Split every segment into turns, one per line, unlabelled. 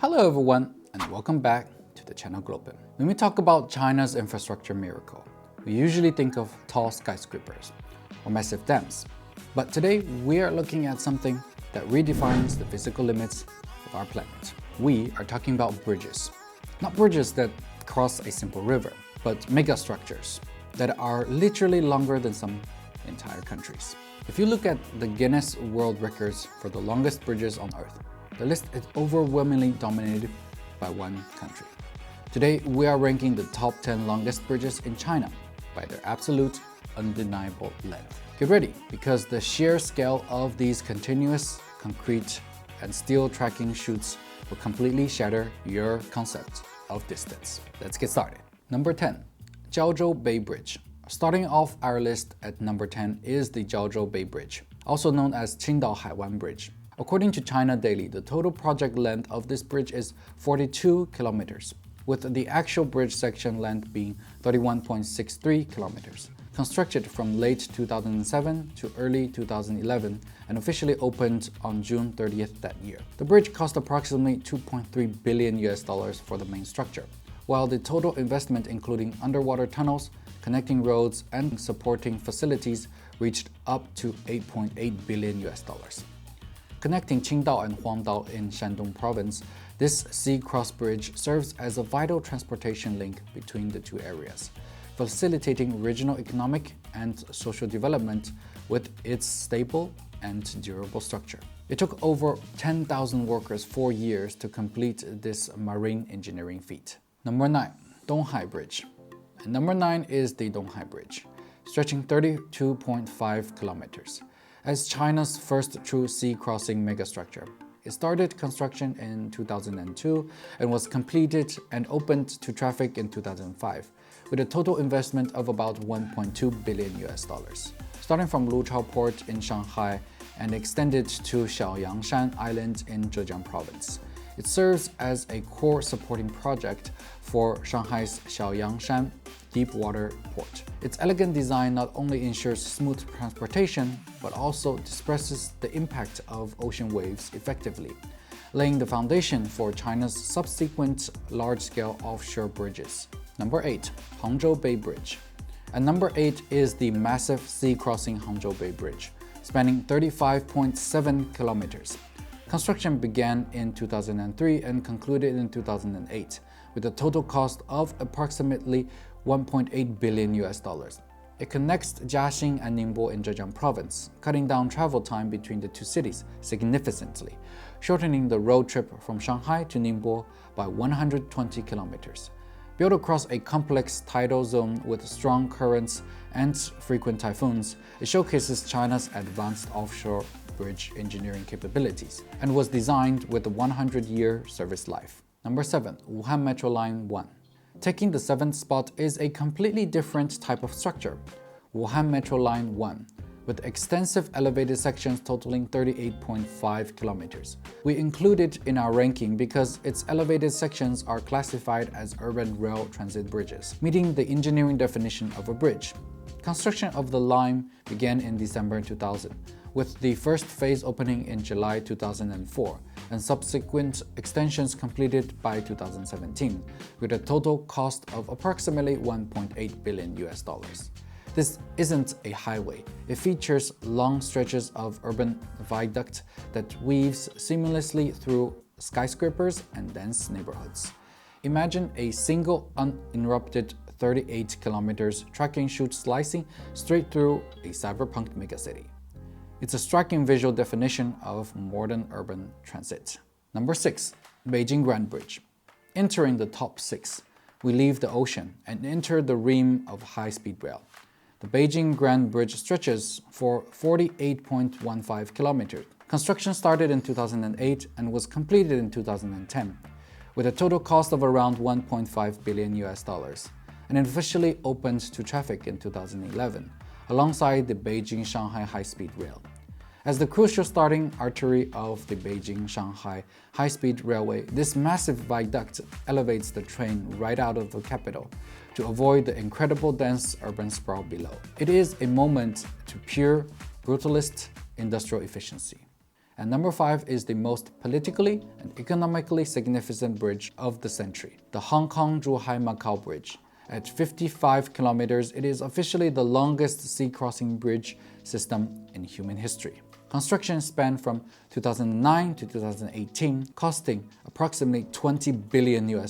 Hello everyone, and welcome back to the channel Glopen. When we talk about China's infrastructure miracle, we usually think of tall skyscrapers or massive dams. But today we are looking at something that redefines the physical limits of our planet. We are talking about bridges. Not bridges that cross a simple river, but megastructures that are literally longer than some entire countries. If you look at the Guinness World Records for the longest bridges on Earth, the list is overwhelmingly dominated by one country. Today, we are ranking the top 10 longest bridges in China by their absolute, undeniable length. Get ready, because the sheer scale of these continuous concrete and steel tracking chutes will completely shatter your concept of distance. Let's get started. Number 10. Jiaozhou Bay Bridge. Starting off our list at number 10 is the Jiaozhou Bay Bridge, also known as Qingdao Haiwan Bridge. According to China Daily, the total project length of this bridge is 42 kilometers, with the actual bridge section length being 31.63 kilometers. Constructed from late 2007 to early 2011 and officially opened on June 30th that year. The bridge cost approximately $2.3 billion for the main structure, while the total investment including underwater tunnels, connecting roads, and supporting facilities reached up to $8.8 billion. Connecting Qingdao and Huangdao in Shandong province, this sea cross bridge serves as a vital transportation link between the two areas, facilitating regional economic and social development with its stable and durable structure. It took over 10,000 workers 4 years to complete this marine engineering feat. Number 9. Donghai Bridge. And number 9 is the Donghai Bridge, stretching 32.5 kilometers. As China's first true sea-crossing megastructure, it started construction in 2002 and was completed and opened to traffic in 2005, with a total investment of about $1.2 billion. Starting from Luchao Port in Shanghai and extended to Xiaoyangshan Island in Zhejiang Province. It serves as a core supporting project for Shanghai's Xiaoyangshan deep-water port. Its elegant design not only ensures smooth transportation, but also disperses the impact of ocean waves effectively, laying the foundation for China's subsequent large-scale offshore bridges. Number 8. Hangzhou Bay Bridge. And number 8 is the massive sea-crossing Hangzhou Bay Bridge, spanning 35.7 kilometers. Construction began in 2003 and concluded in 2008, with a total cost of approximately $1.8 billion. It connects Jiaxing and Ningbo in Zhejiang Province, cutting down travel time between the two cities significantly, shortening the road trip from Shanghai to Ningbo by 120 kilometers. Built across a complex tidal zone with strong currents and frequent typhoons, it showcases China's advanced offshore bridge engineering capabilities and was designed with a 100-year service life. Number 7. Wuhan Metro Line 1. Taking the 7th spot is a completely different type of structure, Wuhan Metro Line 1, with extensive elevated sections totaling 38.5 kilometers. We include it in our ranking because its elevated sections are classified as urban rail transit bridges, meeting the engineering definition of a bridge. Construction of the line began in December 2000, with the first phase opening in July 2004 and subsequent extensions completed by 2017, with a total cost of approximately $1.8 billion. This isn't a highway. It features long stretches of urban viaduct that weaves seamlessly through skyscrapers and dense neighborhoods. Imagine a single uninterrupted 38 kilometers tracking chute slicing straight through a cyberpunk megacity. It's a striking visual definition of modern urban transit. Number 6. Beijing Grand Bridge. Entering the top 6, we leave the ocean and enter the realm of high-speed rail. The Beijing Grand Bridge stretches for 48.15 kilometers. Construction started in 2008 and was completed in 2010, with a total cost of around $1.5 billion, and officially opened to traffic in 2011, alongside the Beijing-Shanghai high-speed rail. As the crucial starting artery of the Beijing-Shanghai high-speed railway, this massive viaduct elevates the train right out of the capital to avoid the incredible dense urban sprawl below. It is a moment to pure brutalist industrial efficiency. And number 5 is the most politically and economically significant bridge of the century, the Hong Kong-Zhuhai-Macau Bridge. At 55 kilometers, it is officially the longest sea-crossing bridge system in human history. Construction spanned from 2009 to 2018, costing approximately $20 billion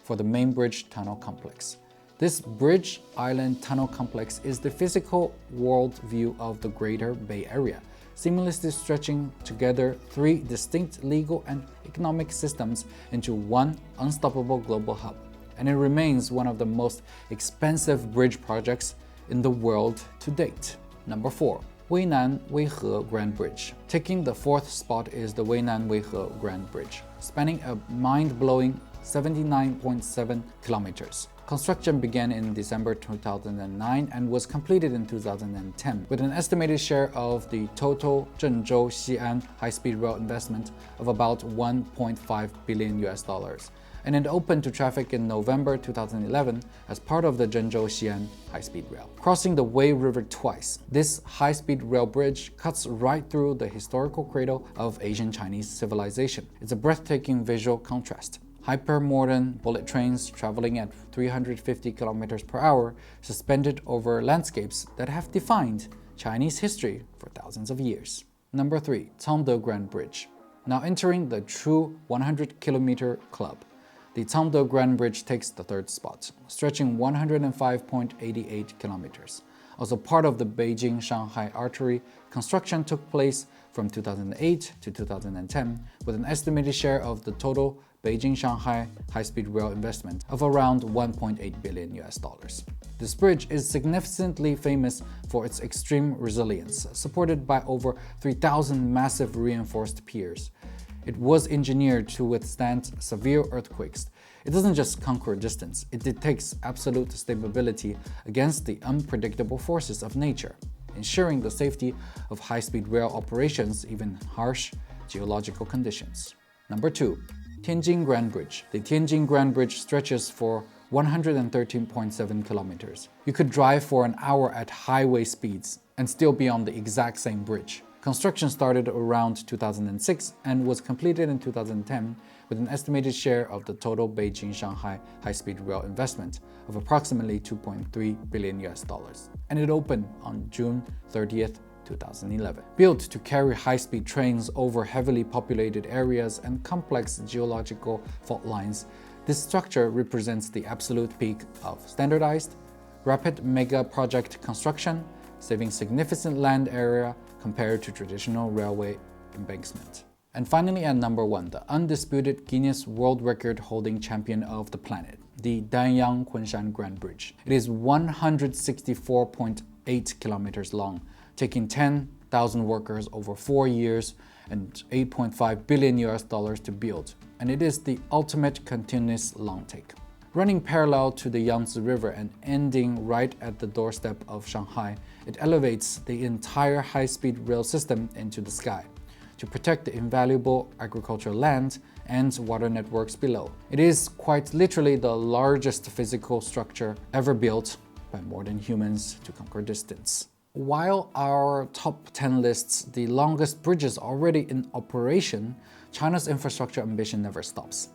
for the main bridge tunnel complex. This bridge island tunnel complex is the physical world view of the Greater Bay Area, seamlessly stretching together 3 distinct legal and economic systems into one unstoppable global hub. And it remains one of the most expensive bridge projects in the world to date. Number 4. Weinan-Weihe Grand Bridge. Taking the 4th spot is the Weinan-Weihe Grand Bridge, spanning a mind-blowing 79.7 kilometers. Construction began in December 2009 and was completed in 2010, with an estimated share of the total Zhengzhou-Xi'an high-speed rail investment of about $1.5 billion. And it opened to traffic in November 2011 as part of the Zhengzhou-Xi'an high-speed rail. Crossing the Wei River twice, this high-speed rail bridge cuts right through the historical cradle of Asian Chinese civilization. It's a breathtaking visual contrast. Hyper-modern bullet trains traveling at 350 kilometers per hour, suspended over landscapes that have defined Chinese history for thousands of years. Number 3. Cangde Grand Bridge. Now entering the true 100-kilometer club, the Cangde Grand Bridge takes the 3rd spot, stretching 105.88 kilometers. Also part of the Beijing-Shanghai Artery, construction took place from 2008 to 2010, with an estimated share of the total Beijing-Shanghai high-speed rail investment of around $1.8 billion. This bridge is significantly famous for its extreme resilience, supported by over 3,000 massive reinforced piers. It was engineered to withstand severe earthquakes. It doesn't just conquer distance, it detects absolute stability against the unpredictable forces of nature, ensuring the safety of high-speed rail operations even in harsh geological conditions. Number 2. Tianjin Grand Bridge. The Tianjin Grand Bridge stretches for 113.7 kilometers. You could drive for an hour at highway speeds and still be on the exact same bridge. Construction started around 2006 and was completed in 2010 with an estimated share of the total Beijing-Shanghai high-speed rail investment of approximately $2.3 billion. And it opened on June 30th, 2011. Built to carry high-speed trains over heavily populated areas and complex geological fault lines, this structure represents the absolute peak of standardized, rapid mega project construction, saving significant land area compared to traditional railway embankment. And finally at number 1, the undisputed Guinness World Record-holding champion of the planet, the Danyang-Kunshan Grand Bridge. It is 164.8 kilometers long, taking 10,000 workers over 4 years and $8.5 billion to build, and it is the ultimate continuous long take. Running parallel to the Yangtze River and ending right at the doorstep of Shanghai, it elevates the entire high-speed rail system into the sky to protect the invaluable agricultural land and water networks below. It is quite literally the largest physical structure ever built by modern humans to conquer distance. While our top 10 lists the longest bridges already in operation, China's infrastructure ambition never stops.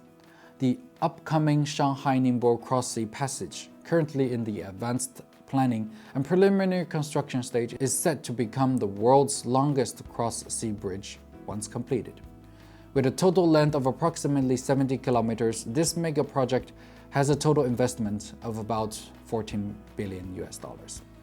The upcoming Shanghai-Ningbo Cross-Sea Passage, currently in the advanced planning and preliminary construction stage, is set to become the world's longest cross-sea bridge once completed. With a total length of approximately 70 kilometers, this mega project has a total investment of about $14 billion.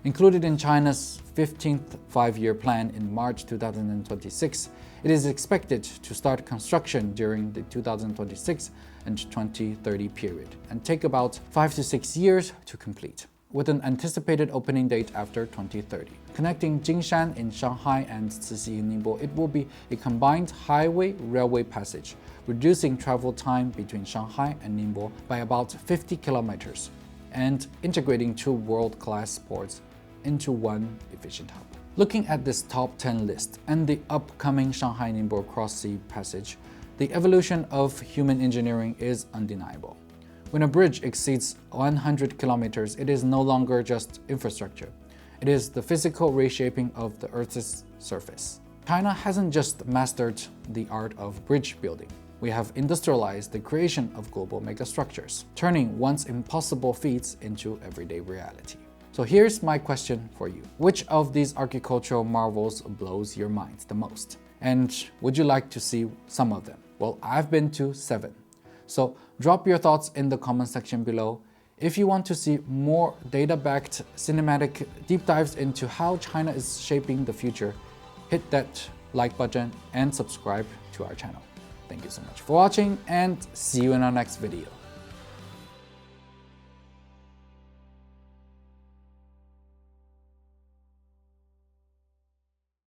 Included in China's 15th five-year plan in March 2026, it is expected to start construction during the 2026 and 2030 period and take about 5 to 6 years to complete, with an anticipated opening date after 2030. Connecting Jingshan in Shanghai and Cixi in Ningbo, it will be a combined highway-railway passage, reducing travel time between Shanghai and Ningbo by about 50 kilometers and integrating 2 world-class ports into one efficient hub. Looking at this top 10 list and the upcoming Shanghai-Ningbo Cross-Sea Passage, the evolution of human engineering is undeniable. When a bridge exceeds 100 kilometers, it is no longer just infrastructure. It is the physical reshaping of the Earth's surface. China hasn't just mastered the art of bridge building. We have industrialized the creation of global megastructures, turning once impossible feats into everyday reality. So here's my question for you. Which of these architectural marvels blows your mind the most? And would you like to see some of them? Well, I've been to 7. So drop your thoughts in the comment section below. If you want to see more data-backed cinematic deep dives into how China is shaping the future, hit that like button and subscribe to our channel. Thank you so much for watching, and see you in our next video.